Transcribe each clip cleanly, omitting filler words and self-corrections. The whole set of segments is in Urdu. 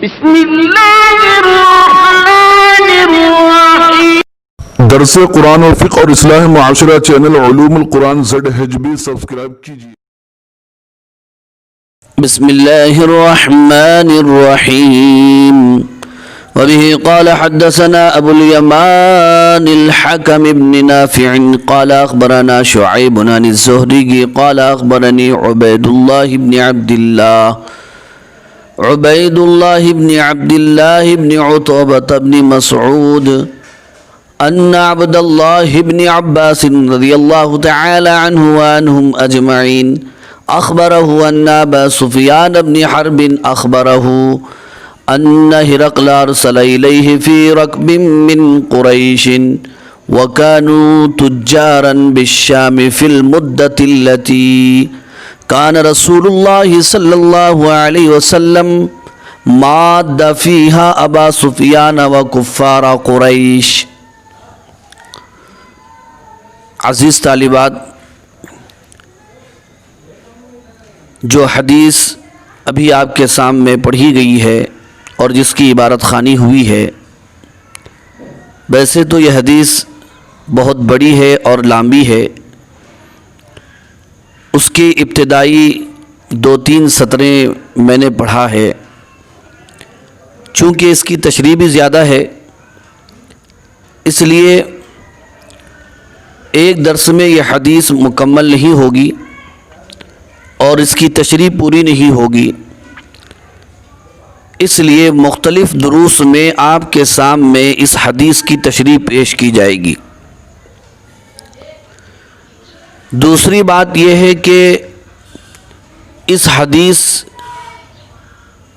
بسم اللہ الرحمن الرحیم۔ درس قرآن و فقہ اور اصلاح معاشرہ چینل علوم القرآن ZHB سبسکرائب کیجیے۔ بسم اللہ الرحمن الرحیم۔ وبه قال حدثنا ابو اليمان الحكم بن نافع قال اخبرنا شعيب عن الزهري قال اخبرني عبيد الله بن عبد الله بن عتبة بن مسعود ان عبد الله بن عباس رضي الله تعالى عنه وعنهم اجمعين اخبره ان ابا سفيان بن حرب اخبره ان هرقل ارسل اليه في ركب من قريش وكانوا تجارا بالشام في المدة التي كان رسول الله صلى الله عليه وسلم ماد فيها ابا سفيان وكفار قريش۔ عزیز طالبات، جو حدیث ابھی آپ کے سامنے پڑھی گئی ہے اور جس کی عبارت خوانی ہوئی ہے، ویسے تو یہ حدیث بہت بڑی ہے اور لمبی ہے۔ اس کی ابتدائی 2-3 سطریں میں نے پڑھا ہے۔ چونکہ اس کی تشریح بھی زیادہ ہے، اس لیے ایک درس میں یہ حدیث مکمل نہیں ہوگی اور اس کی تشریح پوری نہیں ہوگی، اس لیے مختلف دروس میں آپ کے سامنے اس حدیث کی تشریح پیش کی جائے گی۔ دوسری بات یہ ہے کہ اس حدیث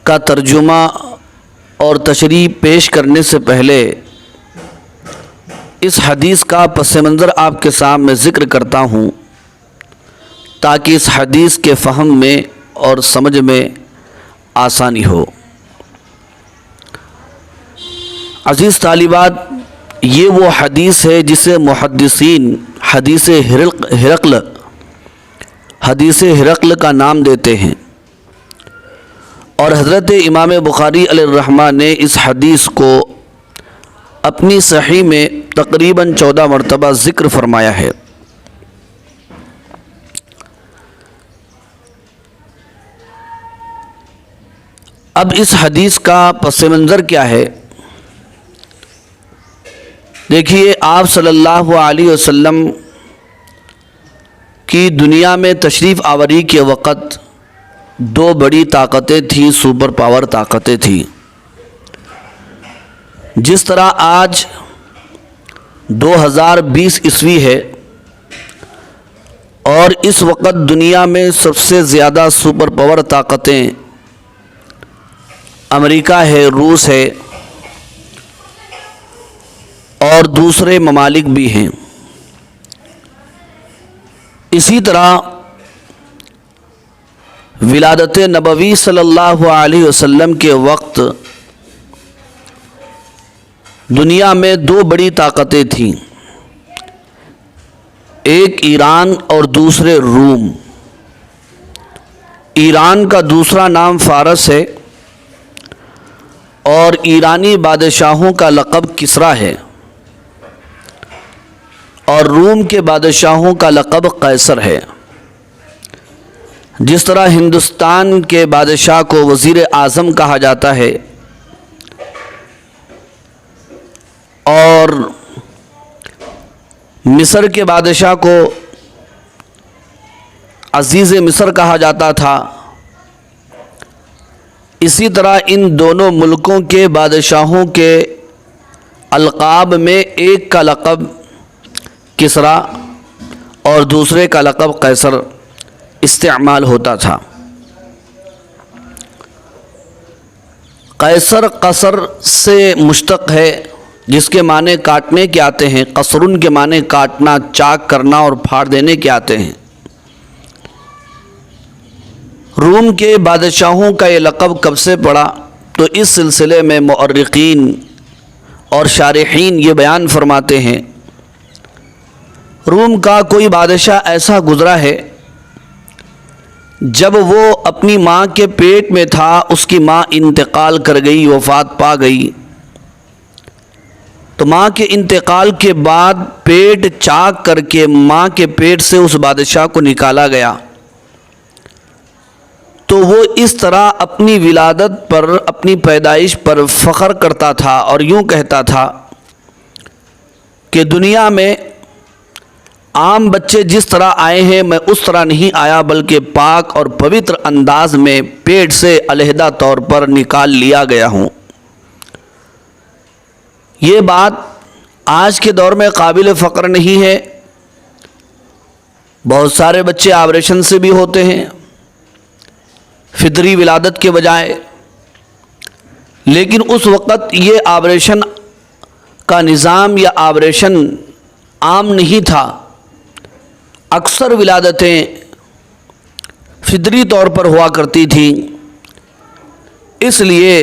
کا ترجمہ اور تشریح پیش کرنے سے پہلے اس حدیث کا پس منظر آپ کے سامنے ذکر کرتا ہوں، تاکہ اس حدیث کے فہم میں اور سمجھ میں آسانی ہو۔ عزیز طالبات، یہ وہ حدیث ہے جسے محدثین حدیث ہرقل کا نام دیتے ہیں، اور حضرت امام بخاری علیہ الرحمہ نے اس حدیث کو اپنی صحیح میں تقریباً 14 مرتبہ ذکر فرمایا ہے۔ اب اس حدیث کا پس منظر کیا ہے؟ دیکھیے، آپ صلی اللہ علیہ وسلم کی دنیا میں تشریف آوری کے وقت 2 بڑی طاقتیں تھیں، سپر پاور طاقتیں تھیں۔ جس طرح آج 2020 عیسوی ہے اور اس وقت دنیا میں سب سے زیادہ سپر پاور طاقتیں امریکہ ہے، روس ہے اور دوسرے ممالک بھی ہیں، اسی طرح ولادت نبوی صلی اللہ علیہ وسلم کے وقت دنیا میں 2 بڑی طاقتیں تھیں، ایک ایران اور دوسرے روم۔ ایران کا دوسرا نام فارس ہے اور ایرانی بادشاہوں کا لقب کسریٰ ہے، اور روم کے بادشاہوں کا لقب قیصر ہے۔ جس طرح ہندوستان کے بادشاہ کو وزیر اعظم کہا جاتا ہے اور مصر کے بادشاہ کو عزیز مصر کہا جاتا تھا، اسی طرح ان دونوں ملکوں کے بادشاہوں کے القاب میں ایک کا لقب کسریٰ اور دوسرے کا لقب قیصر استعمال ہوتا تھا۔ قیصر قصر سے مشتق ہے، جس کے معنی کاٹنے کے آتے ہیں، قصرن کے معنی کاٹنا، چاک کرنا اور پھاڑ دینے کے آتے ہیں۔ روم کے بادشاہوں کا یہ لقب کب سے پڑا؟ تو اس سلسلے میں مؤرخین اور شارحین یہ بیان فرماتے ہیں، روم کا کوئی بادشاہ ایسا گزرا ہے جب وہ اپنی ماں کے پیٹ میں تھا اس کی ماں انتقال کر گئی، وفات پا گئی، تو ماں کے انتقال کے بعد پیٹ چاک کر کے ماں کے پیٹ سے اس بادشاہ کو نکالا گیا، تو وہ اس طرح اپنی ولادت پر، اپنی پیدائش پر فخر کرتا تھا اور یوں کہتا تھا کہ دنیا میں عام بچے جس طرح آئے ہیں میں اس طرح نہیں آیا، بلکہ پاک اور پوتر انداز میں پیٹ سے علیحدہ طور پر نکال لیا گیا ہوں۔ یہ بات آج کے دور میں قابل فخر نہیں ہے۔ بہت سارے بچے آپریشن سے بھی ہوتے ہیں فطری ولادت کے بجائے، لیکن اس وقت یہ آپریشن کا نظام یا آپریشن عام نہیں تھا۔ اکثر ولادتیں فطری طور پر ہوا کرتی تھیں، اس لیے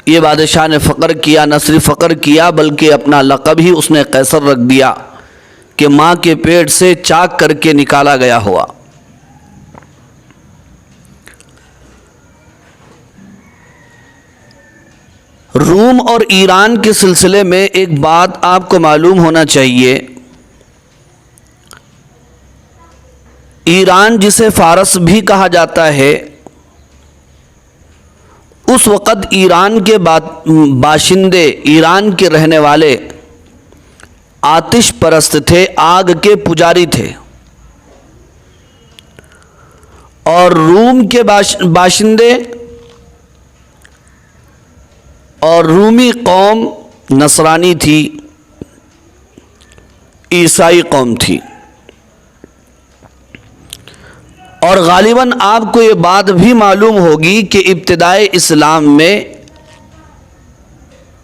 یہ بادشاہ نے فخر کیا، نہ صرف فخر کیا بلکہ اپنا لقب ہی اس نے قیصر رکھ دیا کہ ماں کے پیٹ سے چاک کر کے نکالا گیا ہوا۔ روم اور ایران کے سلسلے میں ایک بات آپ کو معلوم ہونا چاہیے، ایران جسے فارس بھی کہا جاتا ہے، اس وقت ایران کے باشندے، ایران کے رہنے والے آتش پرست تھے، آگ کے پجاری تھے، اور روم کے باشندے اور رومی قوم نصرانی تھی، عیسائی قوم تھی۔ اور غالباً آپ کو یہ بات بھی معلوم ہوگی کہ ابتدائے اسلام میں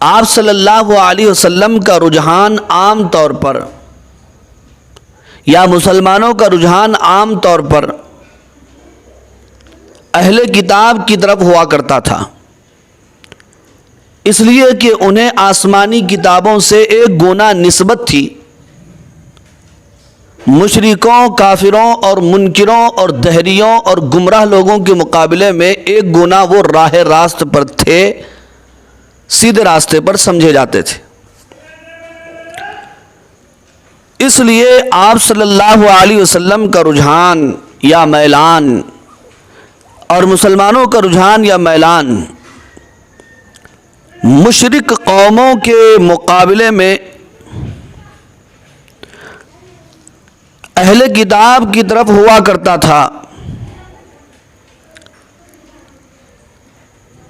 آپ صلی اللہ علیہ وسلم کا رجحان عام طور پر، یا مسلمانوں کا رجحان عام طور پر اہل کتاب کی طرف ہوا کرتا تھا، اس لیے کہ انہیں آسمانی کتابوں سے ایک گنا نسبت تھی۔ مشرکوں، کافروں اور منکروں اور دہریوں اور گمراہ لوگوں کے مقابلے میں ایک گنا وہ راہ راست پر تھے، سیدھے راستے پر سمجھے جاتے تھے۔ اس لیے آپ صلی اللہ علیہ وسلم کا رجحان یا میلان اور مسلمانوں کا رجحان یا میلان مشرک قوموں کے مقابلے میں اہل کتاب کی طرف ہوا کرتا تھا۔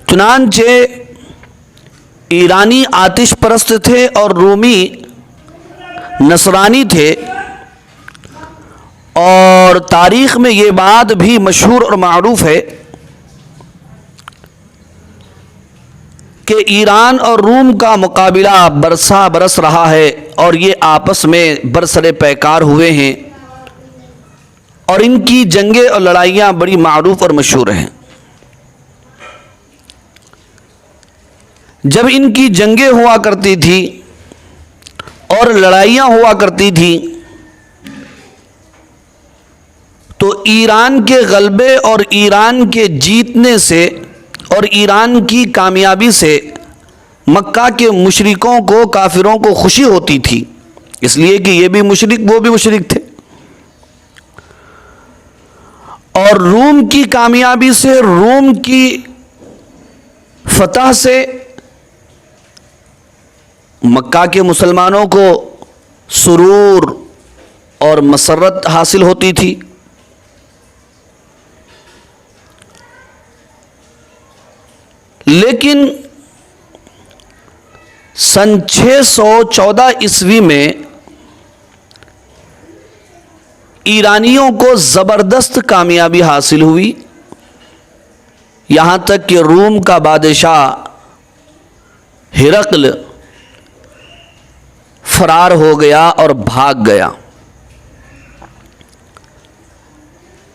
چنانچہ ایرانی آتش پرست تھے اور رومی نصرانی تھے، اور تاریخ میں یہ بات بھی مشہور اور معروف ہے کہ ایران اور روم کا مقابلہ برسا برس رہا ہے، اور یہ آپس میں برسر پیکار ہوئے ہیں، اور ان کی جنگیں اور لڑائیاں بڑی معروف اور مشہور ہیں۔ جب ان کی جنگیں ہوا کرتی تھی اور لڑائیاں ہوا کرتی تھی تو ایران کے غلبے اور ایران کے جیتنے سے اور ایران کی کامیابی سے مکہ کے مشرکوں کو، کافروں کو خوشی ہوتی تھی، اس لیے کہ یہ بھی مشرک وہ بھی مشرک تھے، اور روم کی کامیابی سے، روم کی فتح سے مکہ کے مسلمانوں کو سرور اور مسرت حاصل ہوتی تھی۔ لیکن سن 614 عیسوی میں ایرانیوں کو زبردست کامیابی حاصل ہوئی، یہاں تک کہ روم کا بادشاہ ہرقل فرار ہو گیا اور بھاگ گیا۔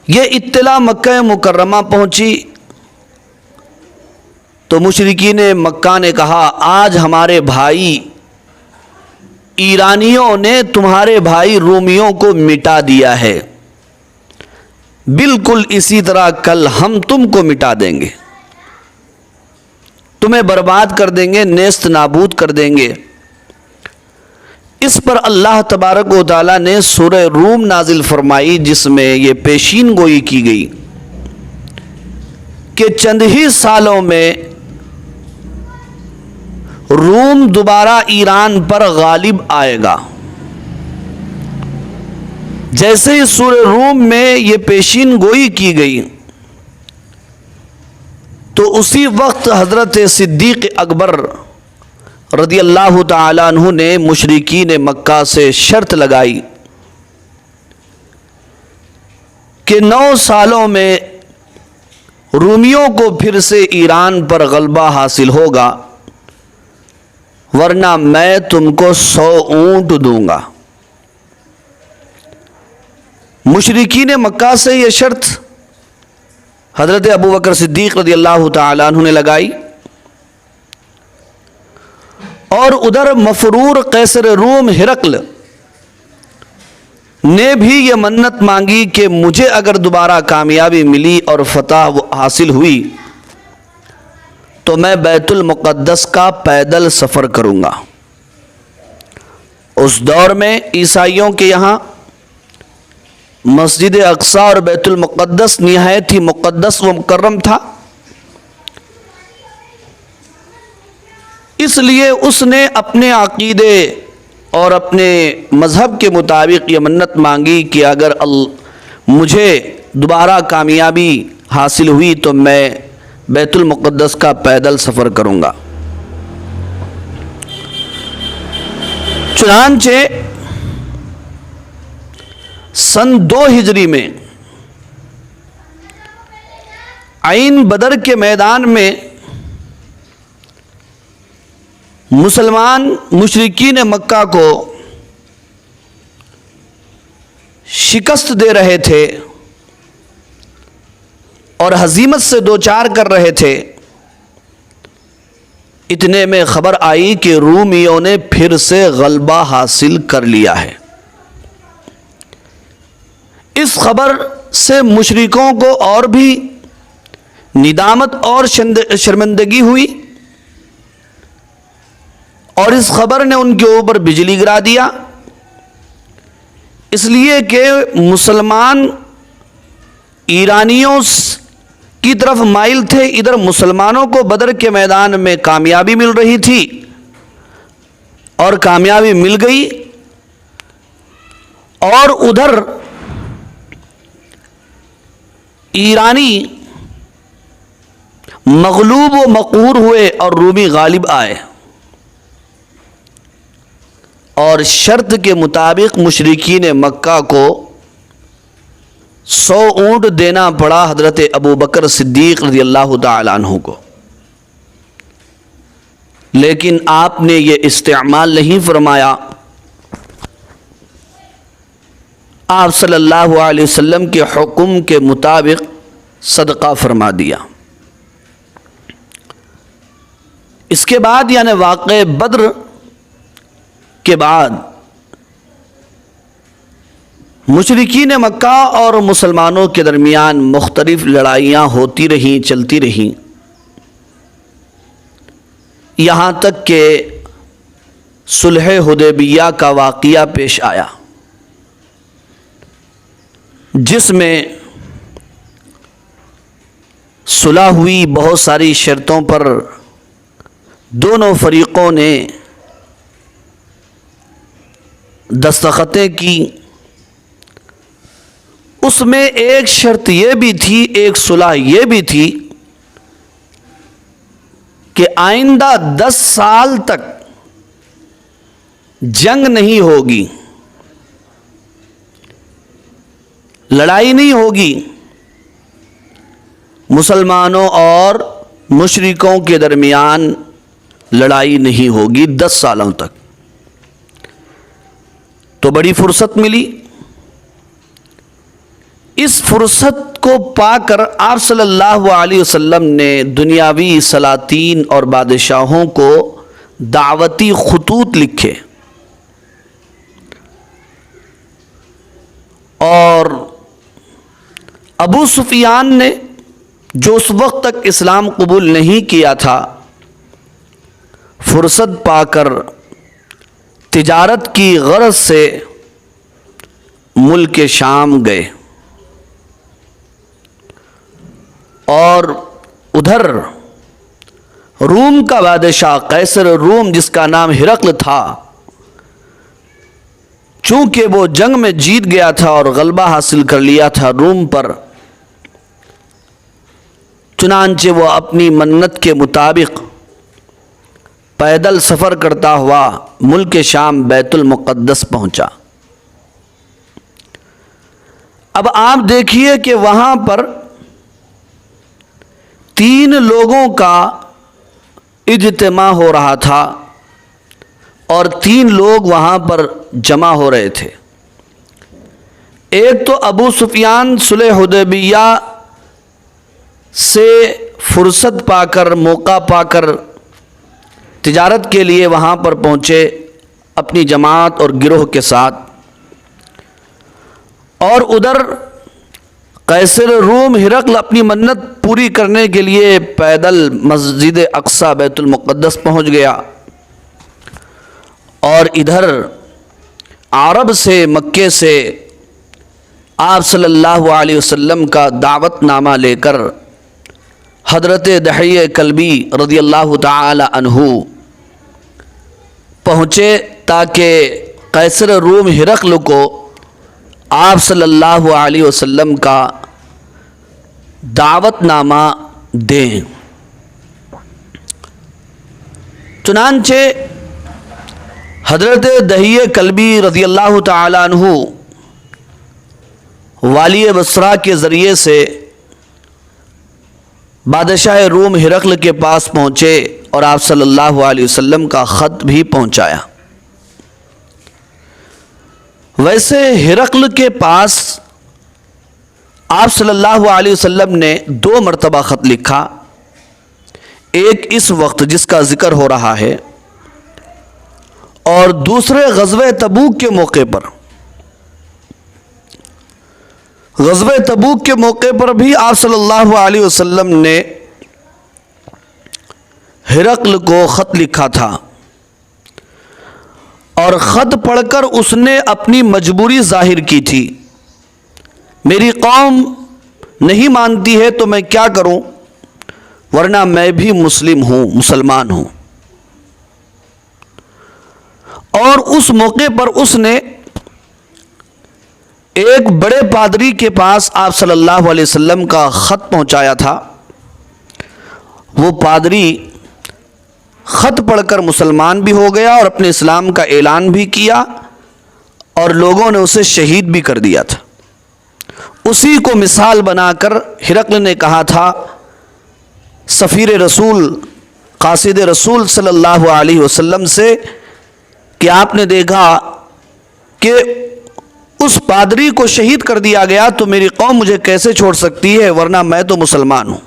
یہ اطلاع مکہ مکرمہ پہنچی تو مشرکین مکہ نے کہا، آج ہمارے بھائی ایرانیوں نے تمہارے بھائی رومیوں کو مٹا دیا ہے، بالکل اسی طرح کل ہم تم کو مٹا دیں گے، تمہیں برباد کر دیں گے، نیست نابود کر دیں گے۔ اس پر اللہ تبارک و تعالیٰ نے سورہ روم نازل فرمائی، جس میں یہ پیشین گوئی کی گئی کہ چند ہی سالوں میں روم دوبارہ ایران پر غالب آئے گا۔ جیسے ہی سورہ روم میں یہ پیشین گوئی کی گئی تو اسی وقت حضرت صدیق اکبر رضی اللہ تعالیٰ عنہ نے مشرکین مکہ سے شرط لگائی کہ 9 سالوں میں رومیوں کو پھر سے ایران پر غلبہ حاصل ہوگا، ورنہ میں تم کو 100 اونٹ دوں گا۔ مشرکین مکہ سے یہ شرط حضرت ابو بکر صدیق رضی اللہ تعالیٰ عنہ نے لگائی، اور ادھر مفرور قیصر روم ہرقل نے بھی یہ منت مانگی کہ مجھے اگر دوبارہ کامیابی ملی اور فتح حاصل ہوئی تو میں بیت المقدس کا پیدل سفر کروں گا۔ اس دور میں عیسائیوں کے یہاں مسجد اقصی اور بیت المقدس نہایت ہی مقدس و مکرم تھا، اس لیے اس نے اپنے عقیدے اور اپنے مذہب کے مطابق یہ منت مانگی کہ اگر مجھے دوبارہ کامیابی حاصل ہوئی تو میں بیت المقدس کا پیدل سفر کروں گا۔ چنانچہ سن 2 ہجری میں عین بدر کے میدان میں مسلمان مشرکین مکہ کو شکست دے رہے تھے اور ہزیمت سے دوچار کر رہے تھے، اتنے میں خبر آئی کہ رومیوں نے پھر سے غلبہ حاصل کر لیا ہے۔ اس خبر سے مشرکوں کو اور بھی ندامت اور شرمندگی ہوئی، اور اس خبر نے ان کے اوپر بجلی گرا دیا، اس لیے کہ مسلمان ایرانیوں کی طرف مائل تھے، ادھر مسلمانوں کو بدر کے میدان میں کامیابی مل رہی تھی اور کامیابی مل گئی، اور ادھر ایرانی مغلوب و مقہور ہوئے اور رومی غالب آئے، اور شرط کے مطابق مشرکین مکہ کو 100 اونٹ دینا پڑا حضرت ابو بکر صدیق رضی اللہ تعالیٰ عنہ کو، لیکن آپ نے یہ استعمال نہیں فرمایا، آپ صلی اللہ علیہ وسلم کے حکم کے مطابق صدقہ فرما دیا۔ اس کے بعد یعنی واقعہ بدر کے بعد مشرکین مکہ اور مسلمانوں کے درمیان مختلف لڑائیاں ہوتی رہیں، چلتی رہیں، یہاں تک کہ صلح حدیبیہ کا واقعہ پیش آیا، جس میں صلح ہوئی، بہت ساری شرطوں پر دونوں فریقوں نے دستخطیں کی۔ اس میں ایک شرط یہ بھی تھی، ایک صلح یہ بھی تھی کہ آئندہ 10 سال تک جنگ نہیں ہوگی، لڑائی نہیں ہوگی، مسلمانوں اور مشرکوں کے درمیان لڑائی نہیں ہوگی 10 سالوں تک۔ تو بڑی فرصت ملی، اس فرصت کو پا کر آپ صلی اللہ علیہ وسلم نے دنیاوی سلاطین اور بادشاہوں کو دعوتی خطوط لکھے، اور ابو سفیان نے جو اس وقت تک اسلام قبول نہیں کیا تھا، فرصت پا کر تجارت کی غرض سے ملک شام گئے اور ادھر روم کا بادشاہ قیصر روم، جس کا نام ہرقل تھا، چونکہ وہ جنگ میں جیت گیا تھا اور غلبہ حاصل کر لیا تھا روم پر، چنانچہ وہ اپنی منت کے مطابق پیدل سفر کرتا ہوا ملک شام بیت المقدس پہنچا۔ اب آپ دیکھیے کہ وہاں پر 3 لوگوں کا اجتماع ہو رہا تھا اور 3 لوگ وہاں پر جمع ہو رہے تھے۔ ایک تو ابو سفیان صلح حدیبیہ سے فرصت پا کر، موقع پا کر تجارت کے لیے وہاں پر پہنچے اپنی جماعت اور گروہ کے ساتھ، اور ادھر قیصر روم ہرقل اپنی منت پوری کرنے کے لیے پیدل مسجد اقصی بیت المقدس پہنچ گیا، اور ادھر عرب سے، مکے سے آپ صلی اللہ علیہ وسلم کا دعوت نامہ لے کر حضرت دحیہ کلبی رضی اللہ تعالی عنہ پہنچے تاکہ قیصر روم ہرقل کو آپ صلی اللہ علیہ وسلم کا دعوت نامہ دیں۔ چنانچہ حضرت دحیہ کلبی رضی اللہ تعالی عنہ والی بصرہ کے ذریعے سے بادشاہ روم ہرقل کے پاس پہنچے اور آپ صلی اللہ علیہ وسلم کا خط بھی پہنچایا۔ ویسے ہرقل کے پاس آپ صلی اللہ علیہ وسلم نے 2 مرتبہ خط لکھا، ایک اس وقت جس کا ذکر ہو رہا ہے، اور دوسرے غزوہ تبوک کے موقع پر۔ غزوہ تبوک کے موقع پر بھی آپ صلی اللہ علیہ وسلم نے ہرقل کو خط لکھا تھا، اور خط پڑھ کر اس نے اپنی مجبوری ظاہر کی تھی، میری قوم نہیں مانتی ہے تو میں کیا کروں، ورنہ میں بھی مسلمان ہوں۔ اور اس موقع پر اس نے ایک بڑے پادری کے پاس آپ صلی اللہ علیہ وسلم کا خط پہنچایا تھا۔ وہ پادری خط پڑھ کر مسلمان بھی ہو گیا اور اپنے اسلام کا اعلان بھی کیا، اور لوگوں نے اسے شہید بھی کر دیا تھا۔ اسی کو مثال بنا کر ہرقل نے کہا تھا سفیر رسول، قاصد رسول صلی اللہ علیہ وسلم سے کہ آپ نے دیکھا کہ اس پادری کو شہید کر دیا گیا تو میری قوم مجھے کیسے چھوڑ سکتی ہے، ورنہ میں تو مسلمان ہوں۔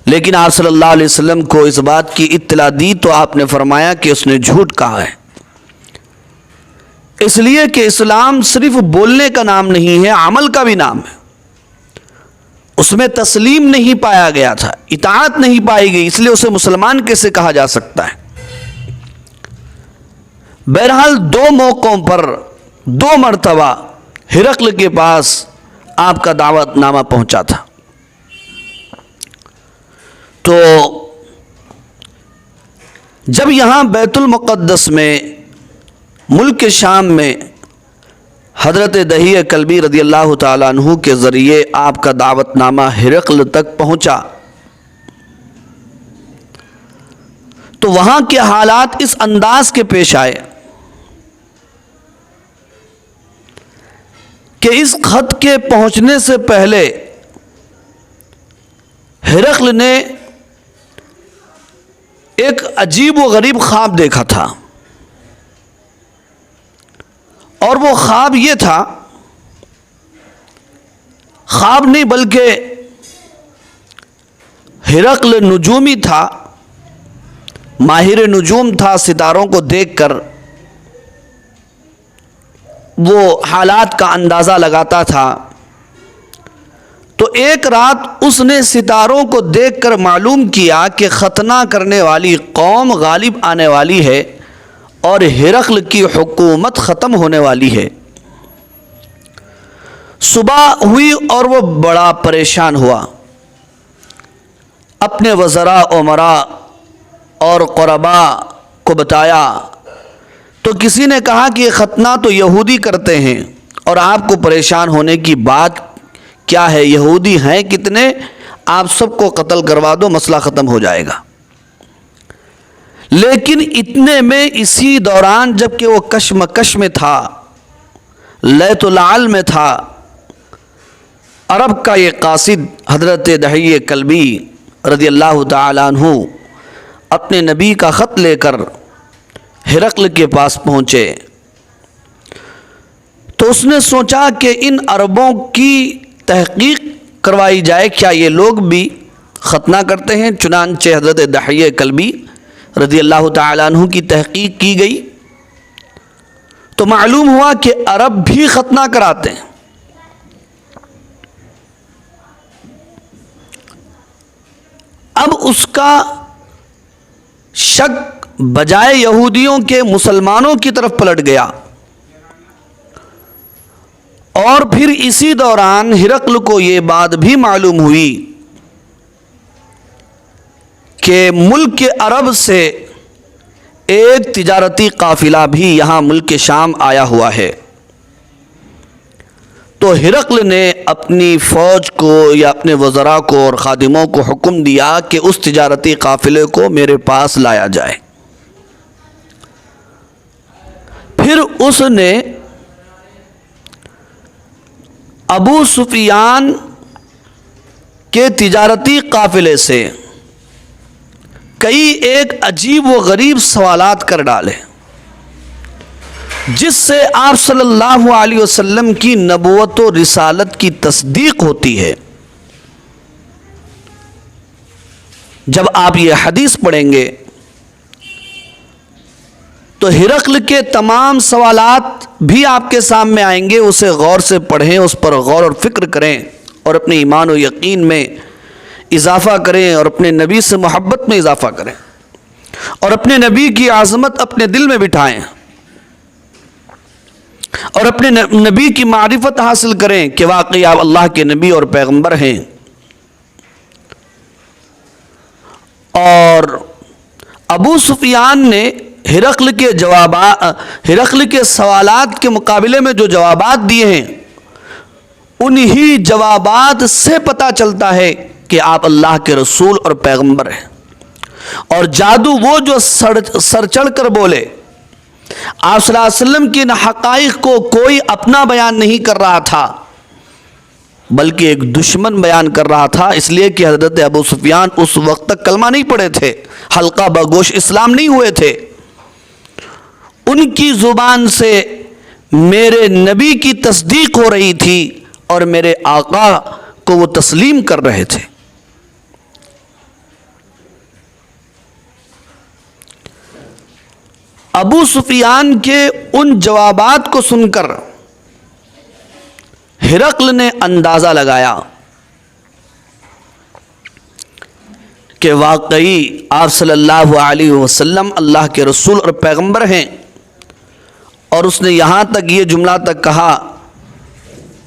لیکن آپ صلی اللہ علیہ وسلم کو اس بات کی اطلاع دی تو آپ نے فرمایا کہ اس نے جھوٹ کہا ہے، اس لیے کہ اسلام صرف بولنے کا نام نہیں ہے، عمل کا بھی نام ہے۔ اس میں تسلیم نہیں پایا گیا تھا، اطاعت نہیں پائی گئی، اس لیے اسے مسلمان کیسے کہا جا سکتا ہے۔ بہرحال 2 موقعوں پر 2 مرتبہ ہرقل کے پاس آپ کا دعوت نامہ پہنچا تھا۔ تو جب یہاں بیت المقدس میں، ملک شام میں، حضرت دحیہ کلبی رضی اللہ تعالیٰ عنہ کے ذریعے آپ کا دعوت نامہ ہرقل تک پہنچا تو وہاں کے حالات اس انداز کے پیش آئے کہ اس خط کے پہنچنے سے پہلے ہرقل نے ایک عجیب و غریب خواب دیکھا تھا، اور وہ خواب یہ تھا، خواب نہیں بلکہ ہرقل نجومی تھا، ماہر نجوم تھا، ستاروں کو دیکھ کر وہ حالات کا اندازہ لگاتا تھا۔ تو ایک رات اس نے ستاروں کو دیکھ کر معلوم کیا کہ ختنہ کرنے والی قوم غالب آنے والی ہے اور ہرقل کی حکومت ختم ہونے والی ہے۔ صبح ہوئی اور وہ بڑا پریشان ہوا، اپنے وزراء امراء اور قربا کو بتایا تو کسی نے کہا کہ یہ ختنہ تو یہودی کرتے ہیں اور آپ کو پریشان ہونے کی بات کیا ہے، یہودی ہیں کتنے، آپ سب کو قتل کروا دو، مسئلہ ختم ہو جائے گا۔ لیکن اتنے میں اسی دوران جب کہ وہ کشمکش میں تھا، لیت العل میں تھا، عرب کا یہ قاصد حضرت دحیہ کلبی رضی اللہ تعالیٰ عنہ اپنے نبی کا خط لے کر ہرقل کے پاس پہنچے تو اس نے سوچا کہ ان عربوں کی تحقیق کروائی جائے، کیا یہ لوگ بھی ختنہ کرتے ہیں؟ چنانچہ حضرت دحیہ کلبی رضی اللہ تعالیٰ عنہ کی تحقیق کی گئی تو معلوم ہوا کہ عرب بھی ختنہ کراتے ہیں۔ اب اس کا شک بجائے یہودیوں کے مسلمانوں کی طرف پلٹ گیا، اور پھر اسی دوران ہرقل کو یہ بات بھی معلوم ہوئی کہ ملک عرب سے ایک تجارتی قافلہ بھی یہاں ملک شام آیا ہوا ہے۔ تو ہرقل نے اپنی فوج کو یا اپنے وزراء کو اور خادموں کو حکم دیا کہ اس تجارتی قافلے کو میرے پاس لایا جائے۔ پھر اس نے ابو سفیان کے تجارتی قافلے سے کئی ایک عجیب و غریب سوالات کر ڈالے جس سے آپ صلی اللہ علیہ وسلم کی نبوت و رسالت کی تصدیق ہوتی ہے۔ جب آپ یہ حدیث پڑھیں گے تو ہرقل کے تمام سوالات بھی آپ کے سامنے آئیں گے، اسے غور سے پڑھیں، اس پر غور اور فکر کریں اور اپنے ایمان و یقین میں اضافہ کریں اور اپنے نبی سے محبت میں اضافہ کریں اور اپنے نبی کی عظمت اپنے دل میں بٹھائیں اور اپنے نبی کی معرفت حاصل کریں کہ واقعی آپ اللہ کے نبی اور پیغمبر ہیں۔ اور ابو سفیان نے ہرقل کے سوالات کے مقابلے میں جو جوابات دیے ہیں، انہی جوابات سے پتہ چلتا ہے کہ آپ اللہ کے رسول اور پیغمبر ہیں۔ اور جادو وہ جو سر چڑھ کر بولے، آپ صلی اللہ علیہ وسلم کی ان حقائق کو کوئی اپنا بیان نہیں کر رہا تھا بلکہ ایک دشمن بیان کر رہا تھا، اس لیے کہ حضرت ابو سفیان اس وقت تک کلمہ نہیں پڑھے تھے، حلقہ بگوش اسلام نہیں ہوئے تھے۔ ان کی زبان سے میرے نبی کی تصدیق ہو رہی تھی اور میرے آقا کو وہ تسلیم کر رہے تھے۔ ابو سفیان کے ان جوابات کو سن کر ہرقل نے اندازہ لگایا کہ واقعی آپ صلی اللہ علیہ وسلم اللہ کے رسول اور پیغمبر ہیں، اور اس نے یہاں تک یہ جملہ تک کہا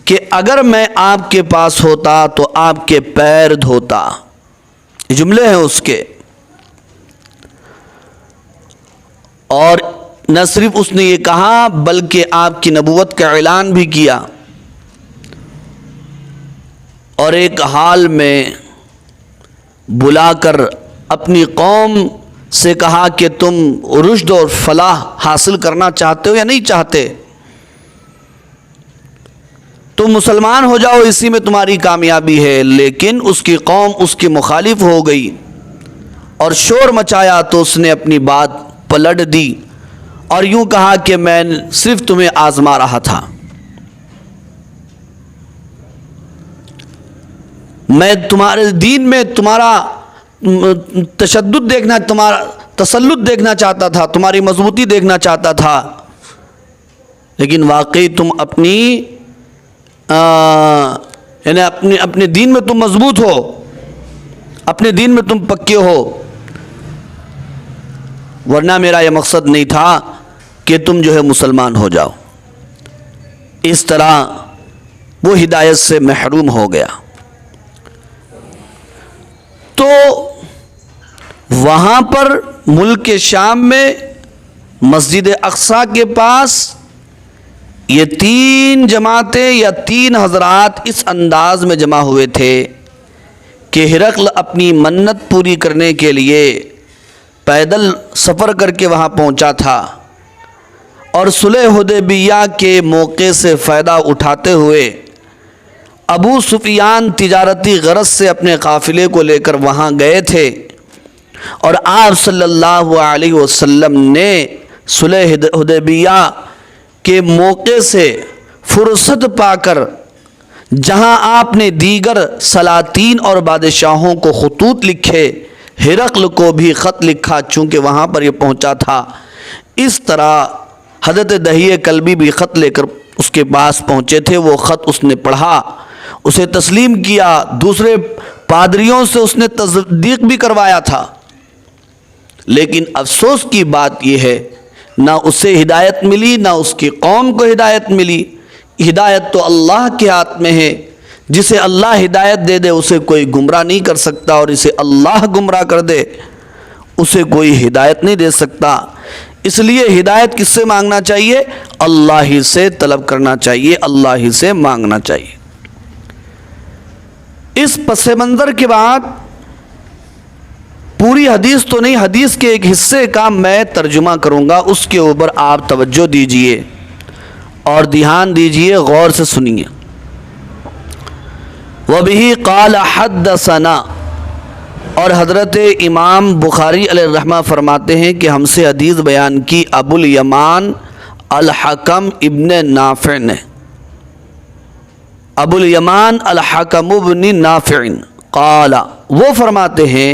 کہ اگر میں آپ کے پاس ہوتا تو آپ کے پیر دھوتا۔ یہ جملے ہیں اس کے، اور نہ صرف اس نے یہ کہا بلکہ آپ کی نبوت کا اعلان بھی کیا، اور ایک حال میں بلا کر اپنی قوم سے کہا کہ تم رشد اور فلاح حاصل کرنا چاہتے ہو یا نہیں چاہتے؟ تم مسلمان ہو جاؤ، اسی میں تمہاری کامیابی ہے۔ لیکن اس کی قوم اس کی مخالف ہو گئی اور شور مچایا، تو اس نے اپنی بات پلٹ دی اور یوں کہا کہ میں صرف تمہیں آزما رہا تھا، میں تمہارے دین میں تمہارا تشدد دیکھنا، تمہارا تسلط دیکھنا چاہتا تھا، تمہاری مضبوطی دیکھنا چاہتا تھا، لیکن واقعی تم اپنی یعنی اپنے دین میں تم مضبوط ہو، اپنے دین میں تم پکے ہو، ورنہ میرا یہ مقصد نہیں تھا کہ تم جو ہے مسلمان ہو جاؤ۔ اس طرح وہ ہدایت سے محروم ہو گیا۔ تو وہاں پر ملک شام میں مسجد اقصیٰ کے پاس یہ 3 جماعتیں یا 3 حضرات اس انداز میں جمع ہوئے تھے کہ ہرقل اپنی منت پوری کرنے کے لیے پیدل سفر کر کے وہاں پہنچا تھا، اور صلح حدیبیہ کے موقع سے فائدہ اٹھاتے ہوئے ابو سفیان تجارتی غرض سے اپنے قافلے کو لے کر وہاں گئے تھے، اور آپ صلی اللہ علیہ وسلم نے صلح حدیبیہ کے موقع سے فرصت پا کر جہاں آپ نے دیگر سلاطین اور بادشاہوں کو خطوط لکھے، ہرقل کو بھی خط لکھا چونکہ وہاں پر یہ پہنچا تھا۔ اس طرح حضرت دحیہ کلبی بھی خط لے کر اس کے پاس پہنچے تھے۔ وہ خط اس نے پڑھا، اسے تسلیم کیا، دوسرے پادریوں سے اس نے تصدیق بھی کروایا تھا، لیکن افسوس کی بات یہ ہے نہ اسے ہدایت ملی نہ اس کی قوم کو ہدایت ملی۔ ہدایت تو اللہ کے ہاتھ میں ہے، جسے اللہ ہدایت دے دے اسے کوئی گمراہ نہیں کر سکتا، اور اسے اللہ گمراہ کر دے اسے کوئی ہدایت نہیں دے سکتا۔ اس لیے ہدایت کس سے مانگنا چاہیے؟ اللہ ہی سے طلب کرنا چاہیے، اللہ ہی سے مانگنا چاہیے۔ اس پس منظر کے بعد پوری حدیث تو نہیں، حدیث کے ایک حصے کا میں ترجمہ کروں گا، اس کے اوپر آپ توجہ دیجئے اور دھیان دیجئے، غور سے سنیے۔ وَبِهِ قَالَ حَدَّثَنَا، اور حضرت امام بخاری علیہ الرحمہ فرماتے ہیں کہ ہم سے حدیث بیان کی ابو الیمان الحکم ابن نافع نے۔ ابو الیمان الحکم ابن نافع قال، وہ فرماتے ہیں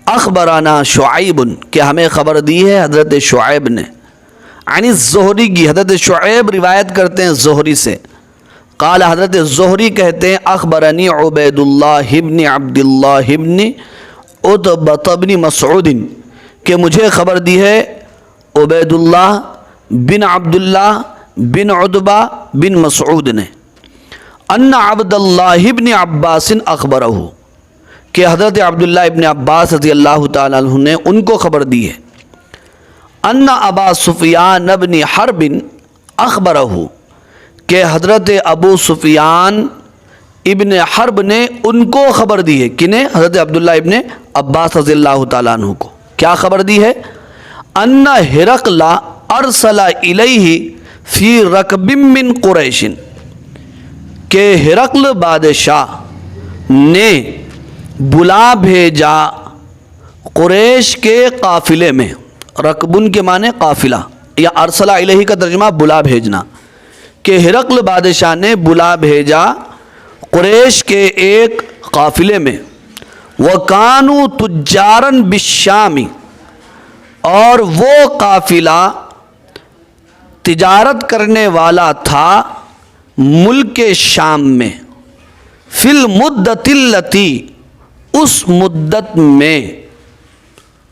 اخبرنا شعیب، کہ ہمیں خبر دی ہے حضرت شعیب نے، عن الزہری کی، حضرت شعیب روایت کرتے ہیں زہری سے، قال حضرت زہری کہتے ہیں اخبرنی عبید اللہ ابن عبد اللہ ابن عتبہ بن مسعود، کہ مجھے خبر دی ہے عبید اللہ بن عبداللہ بن عتبہ بن مسعود نے، ان عبد اللہ ابن عباس اخبرہ، کہ حضرت عبداللہ ابن عباس رضی اللہ تعالیٰ عنہ نے ان کو خبر دی ہے، ان ابا سفیان ابن حرب اخبرہ، کہ حضرت ابو سفیان ابن حرب نے ان کو خبر دی ہے، کنہیں؟ حضرت عبداللہ ابن عباس رضی اللہ تعالیٰ عنہ کو کیا خبر دی ہے؟ ان ہرقل ارسل الیہ فی رکب من قریش، کہ ہرقل بادشاہ نے بلا بھیجا قریش کے قافلے میں، رکبن کے معنی قافلہ، یا ارسل الیہ کا ترجمہ بلا بھیجنا، کہ ہرقل بادشاہ نے بلا بھیجا قریش کے ایک قافلے میں، وَكَانُوا تُجَّارًا بِالشَّامِ، اور وہ قافلہ تجارت کرنے والا تھا ملک شام میں، فی المدت التی، اس مدت میں،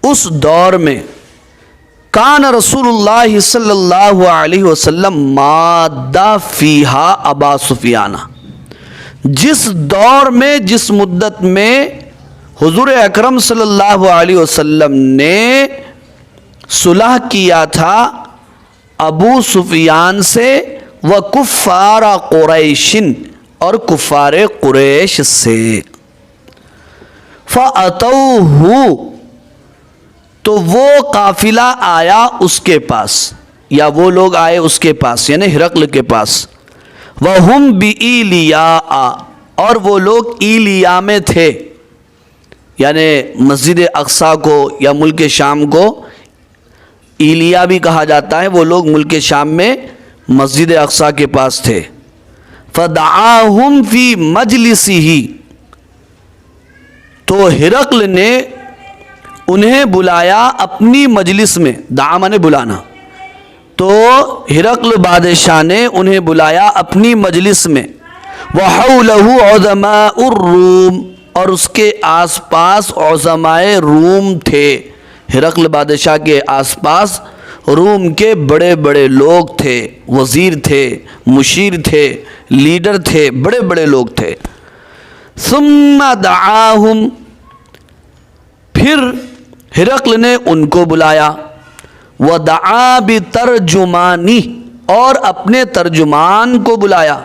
اس دور میں، کان رسول اللہ صلی اللہ علیہ وسلم مادہ فیہا ابا سفیانہ، جس دور میں، جس مدت میں حضور اکرم صلی اللہ علیہ وسلم نے صلح کیا تھا ابو سفیان سے، وکفار قریش، اور کفار قریش سے، فَأَتَوْهُ، تو وہ قافلہ آیا اس کے پاس، یا وہ لوگ آئے اس کے پاس یعنی ہرقل کے پاس، وَهُمْ بِإِيلِيَاءَ، اور وہ لوگ ایلیا میں تھے، یعنی مسجد اقصیٰ کو یا ملک شام کو ایلیا بھی کہا جاتا ہے، وہ لوگ ملک شام میں مسجد اقصیٰ کے پاس تھے۔ فَدَعَاهُمْ فِي مَجْلِسِهِ، تو ہرقل نے انہیں بلایا اپنی مجلس میں، دعا مانے بلانا، تو ہرقل بادشاہ نے انہیں بلایا اپنی مجلس میں، وحولہ عظماء الروم، اور اس کے آس پاس عظمائے روم تھے، ہرقل بادشاہ کے آس پاس روم کے بڑے بڑے لوگ تھے، وزیر تھے، مشیر تھے، لیڈر تھے، بڑے بڑے لوگ تھے۔ ثم دعاہم، پھر ہرقل نے ان کو بلایا، ودعا بترجمانی، اور اپنے ترجمان کو بلایا،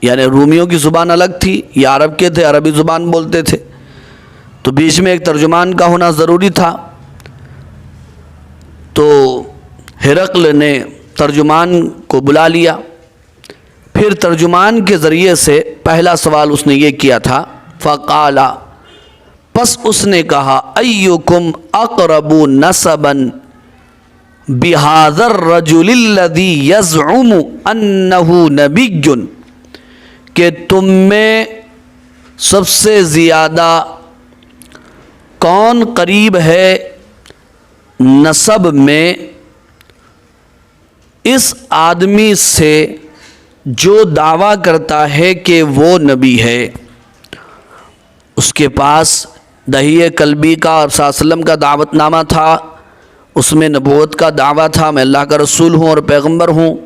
یعنی رومیوں کی زبان الگ تھی، یہ عرب کے تھے، عربی زبان بولتے تھے، تو بیچ میں ایک ترجمان کا ہونا ضروری تھا۔ تو ہرقل نے ترجمان کو بلا لیا، پھر ترجمان کے ذریعے سے پہلا سوال اس نے یہ کیا تھا، فقال، پس اس نے کہا، ایکم اقرب نسبا بہذا الرجل الذی یزعم انہ نبی، کہ تم میں سب سے زیادہ کون قریب ہے نسب میں اس آدمی سے جو دعویٰ کرتا ہے کہ وہ نبی ہے؟ اس کے پاس دہی قلبی کا اور صلی اللہ علیہ وسلم کا دعوت نامہ تھا، اس میں نبوت کا دعویٰ تھا، میں اللہ کا رسول ہوں اور پیغمبر ہوں۔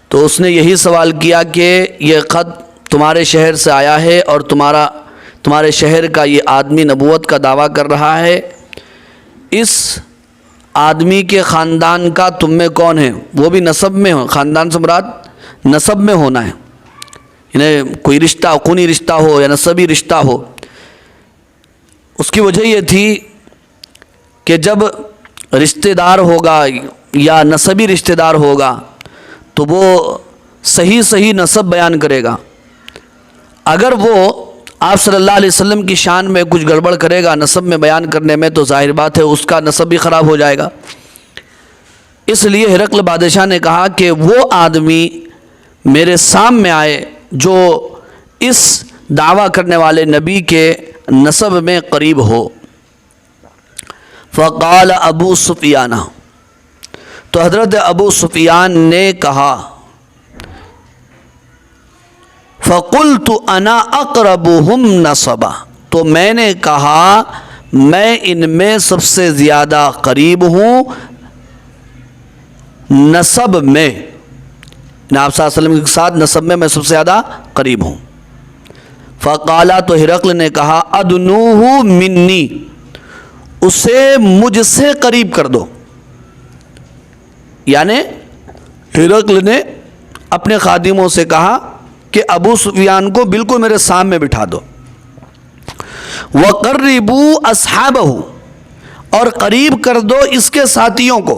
تو اس نے یہی سوال کیا کہ یہ خط تمہارے شہر سے آیا ہے اور تمہارے شہر کا یہ آدمی نبوت کا دعویٰ کر رہا ہے، اس آدمی کے خاندان کا تم میں کون ہے؟ وہ بھی نسب میں ہو، خاندان سے مراد نسب میں ہونا ہے، یعنی کوئی رشتہ، خونی رشتہ ہو یا نسبی رشتہ ہو۔ اس کی وجہ یہ تھی کہ جب رشتہ دار ہوگا یا نسبی رشتہ دار ہوگا تو وہ صحیح نسب بیان کرے گا، اگر وہ آپ صلی اللہ علیہ وسلم کی شان میں کچھ گڑبڑ کرے گا نسب میں بیان کرنے میں، تو ظاہر بات ہے اس کا نسب بھی خراب ہو جائے گا۔ اس لیے ہرقل بادشاہ نے کہا کہ وہ آدمی میرے سامنے آئے جو اس دعویٰ کرنے والے نبی کے نسب میں قریب ہو۔ فقال ابو سفیان، تو حضرت ابو سفیان نے کہا، فقلت انا اقربهم نسبا، تو میں نے کہا میں ان میں سب سے زیادہ قریب ہوں نسب میں، آپ صلی اللہ علیہ وسلم کے ساتھ نسب میں سب سے زیادہ قریب ہوں۔ فقالا، تو ہرقل نے کہا، ادنوہ منی، اسے مجھ سے قریب کر دو، یعنی ہرقل نے اپنے خادموں سے کہا کہ ابو سفیان کو بالکل میرے سامنے بٹھا دو۔ وَقَرِّبُوا أَصْحَابَهُ، اور قریب کر دو اس کے ساتھیوں کو،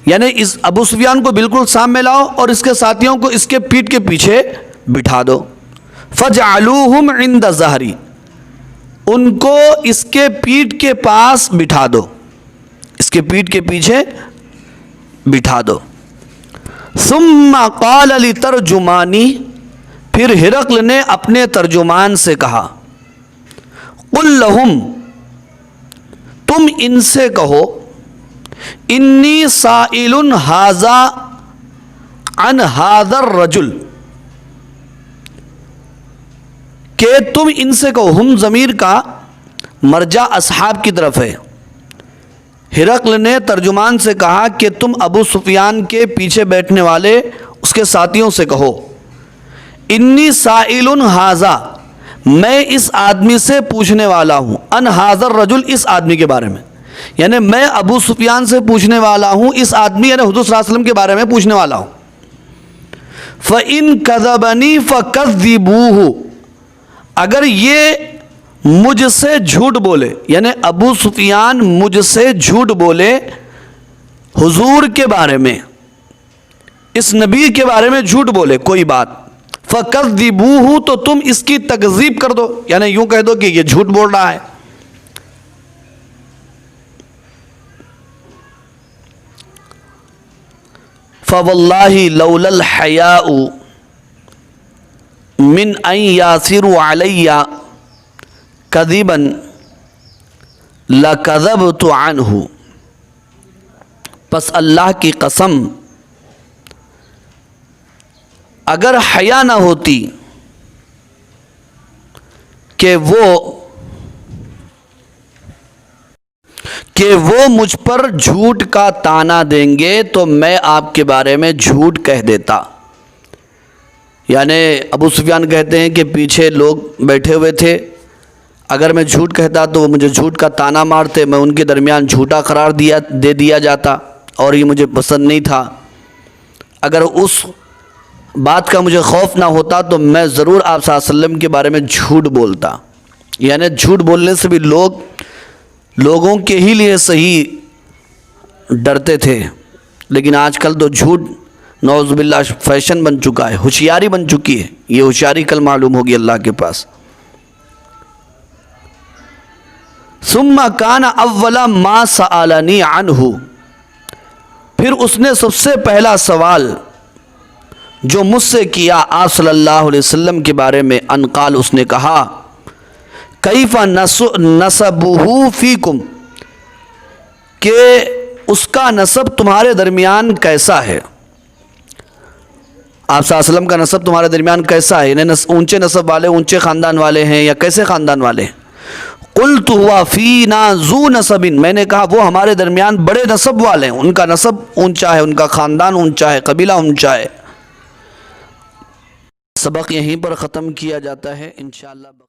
یعنی اس ابو سفیان کو بالکل سامنے لاؤ اور اس کے ساتھیوں کو اس کے پیٹھ کے پیچھے بٹھا دو۔ فَجْعَلُوهُمْ عِنْدَ ظَهْرِي، ان کو اس کے پیٹھ کے پاس بٹھا دو، اس کے پیٹھ کے پیچھے بٹھا دو۔ ثم قال لترجمانی، پھر ہرقل نے اپنے ترجمان سے کہا، قل لہم، تم ان سے کہو، انی سائل ھذا عن ھذا الرجل، کہ تم ان سے کہو، ہم ضمیر کا مرجع اصحاب کی طرف ہے۔ ہرقل نے ترجمان سے کہا کہ تم ابو سفیان کے پیچھے بیٹھنے والے اس کے ساتھیوں سے کہو، انی سائل ھذا، میں اس آدمی سے پوچھنے والا ہوں، ان ھذا الرجل، اس آدمی کے بارے میں، یعنی میں ابو سفیان سے پوچھنے والا ہوں اس آدمی یعنی حضور صلی اللہ علیہ وسلم کے بارے میں پوچھنے والا ہوں۔ فَإِن كَذَبَنِي فَكَذِّبُوهُ، اگر یہ مجھ سے جھوٹ بولے، یعنی ابو سفیان مجھ سے جھوٹ بولے حضور کے بارے میں، اس نبی کے بارے میں جھوٹ بولے کوئی بات، فَكَذِّبُوهُ، تو تم اس کی تکذیب کر دو، یعنی یوں کہہ دو کہ یہ جھوٹ بول رہا ہے۔ فَوَاللَّهِ لَوْلَا الْحَيَاءُ مِنْ أَنْ يَاسِرُ عَلَيَّ کذباً لَكَذَبْتُ عَنْهُ، پس اللہ کی قسم اگر حیا نہ ہوتی کہ وہ مجھ پر جھوٹ کا طعنہ دیں گے تو میں آپ کے بارے میں جھوٹ کہہ دیتا. یعنی ابو سفیان کہتے ہیں کہ پیچھے لوگ بیٹھے ہوئے تھے، اگر میں جھوٹ کہتا تو وہ مجھے جھوٹ کا طعنہ مارتے، میں ان کے درمیان جھوٹا قرار دے دیا جاتا اور یہ مجھے پسند نہیں تھا. اگر اس بات کا مجھے خوف نہ ہوتا تو میں ضرور آپ صلی اللہ علیہ وسلم کے بارے میں جھوٹ بولتا. یعنی جھوٹ بولنے سے بھی لوگوں کے ہی لیے صحیح ڈرتے تھے، لیکن آج کل تو جھوٹ نعوذ باللہ فیشن بن چکا ہے، ہوشیاری بن چکی ہے. یہ ہوشیاری کل معلوم ہوگی اللہ کے پاس. ثم کان اول ما سألنی عنہ، پھر اس نے سب سے پہلا سوال جو مجھ سے کیا آپ صلی اللہ علیہ وسلم کے بارے میں، ان قال، اس نے کہا کیف نسبہ فیکم، کہ اس کا نسب تمہارے درمیان کیسا ہے. آپ صلی اللہ علیہ وسلم کا نسب تمہارے درمیان کیسا ہے، یعنی اونچے نسب والے، اونچے خاندان والے ہیں یا کیسے خاندان والے ہیں. قلت ہوا فینا ذو نسب، میں نے کہا وہ ہمارے درمیان بڑے نسب والے ہیں، ان کا نسب اونچا ہے، ان کا خاندان اونچا ہے، قبیلہ اونچا ہے. سبق یہیں پر ختم کیا جاتا ہے انشاءاللہ.